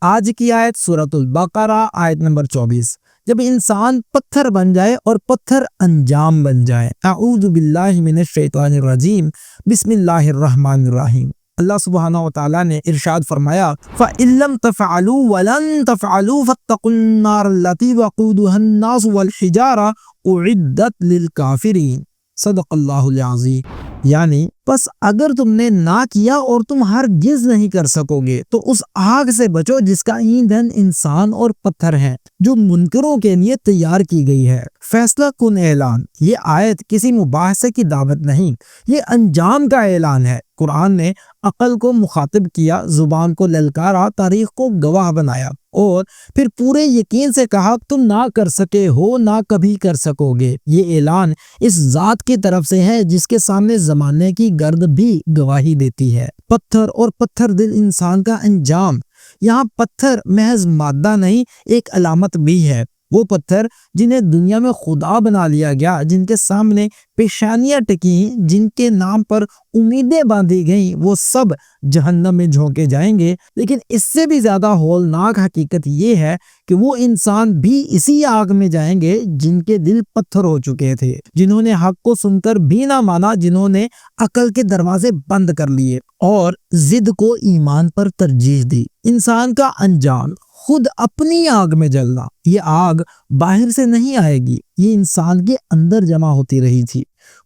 آج کی آیت سورۃ البقرہ آیت نمبر 24۔ جب انسان پتھر بن جائے اور پتھر انجام بن جائے۔ اعوذ باللہ من الشیطان الرجیم، بسم اللہ الرحمن الرحیم۔ اللہ سبحانہ وتعالی نے ارشاد فرمایا فَإِن لَّمْ تَفْعَلُوا وَلَن تَفْعَلُوا فَاتَّقُوا النَّارَ الَّتِي وَقُودُهَا النَّاسُ وَالْحِجَارَةُ أُعِدَّتْ لِلْكَافِرِينَ۔ صدق اللہ العظیم۔ یعنی پس اگر تم نے نہ کیا اور تم ہرگز نہیں کر سکو گے تو اس آگ سے بچو جس کا ایندھن انسان اور پتھر ہیں، جو منکروں کے لیے تیار کی گئی ہے۔ فیصلہ کن اعلان۔ یہ آیت کسی مباحثے کی دعوت نہیں، یہ انجام کا اعلان ہے۔ قرآن نے عقل کو مخاطب کیا، زبان کو للکارا، تاریخ کو گواہ بنایا، اور پھر پورے یقین سے کہا تم نہ کر سکے ہو، نہ کبھی کر سکو گے۔ یہ اعلان اس ذات کی طرف سے ہے جس کے سامنے زمانے کی گرد بھی گواہی دیتی ہے۔ پتھر اور پتھر دل انسان کا انجام۔ یہاں پتھر محض مادہ نہیں، ایک علامت بھی ہے۔ وہ پتھر جنہیں دنیا میں خدا بنا لیا گیا، جن کے سامنے پیشانیاں ٹکیں، جن کے نام پر امیدیں باندھی گئیں، وہ سب جہنم میں جھونکے جائیں گے۔ لیکن اس سے بھی زیادہ ہولناک حقیقت یہ ہے کہ وہ انسان بھی اسی آگ میں جائیں گے جن کے دل پتھر ہو چکے تھے، جنہوں نے حق کو سن کر بھی نہ مانا، جنہوں نے عقل کے دروازے بند کر لیے اور ضد کو ایمان پر ترجیح دی۔ انسان کا انجام خود اپنی آگ میں جلنا۔ یہ آگ باہر سے نہیں آئے گی، یہ انسان کے اندر جمع ہوتی رہی تھی۔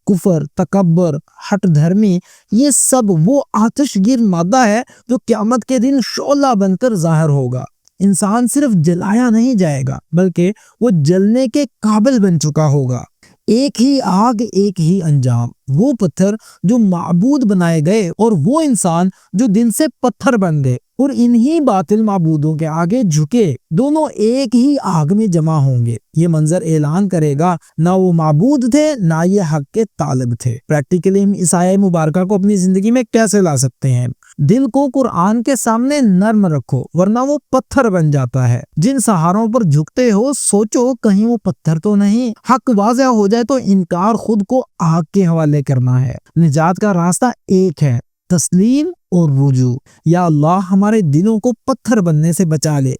کفر، تکبر، ہٹ دھرمی، یہ سب وہ آتش گیر مادہ ہے جو قیامت کے دن شعلہ بن کر ظاہر ہوگا۔ انسان صرف جلایا نہیں جائے گا بلکہ وہ جلنے کے قابل بن چکا ہوگا۔ ایک ہی آگ، ایک ہی انجام۔ وہ پتھر جو معبود بنائے گئے اور وہ انسان جو دن سے پتھر بن گئے اور انہی باطل معبودوں کے آگے جھکے، دونوں ایک ہی آگ میں جمع ہوں گے۔ یہ منظر اعلان کرے گا نہ وہ معبود تھے نہ یہ حق کے طالب تھے۔ پریکٹیکلی ہم اس آیہ مبارکہ کو اپنی زندگی میں کیسے لا سکتے ہیں؟ دل کو قرآن کے سامنے نرم رکھو ورنہ وہ پتھر بن جاتا ہے۔ جن سہاروں پر جھکتے ہو سوچو کہیں وہ پتھر تو نہیں۔ حق واضح ہو جائے تو انکار خود کو آگ کے حوالے کرنا ہے۔ نجات کا راستہ ایک ہے، تسلیم اور رجوع۔ یا اللہ ہمارے دلوں کو پتھر بننے سے بچا لے،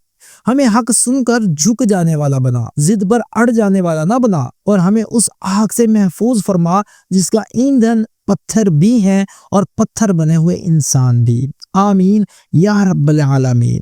ہمیں حق سن کر جھک جانے والا بنا، ضد پر اڑ جانے والا نہ بنا، اور ہمیں اس آگ سے محفوظ فرما جس کا ایندھن پتھر بھی ہیں اور پتھر بنے ہوئے انسان بھی۔ آمین یا رب العالمین۔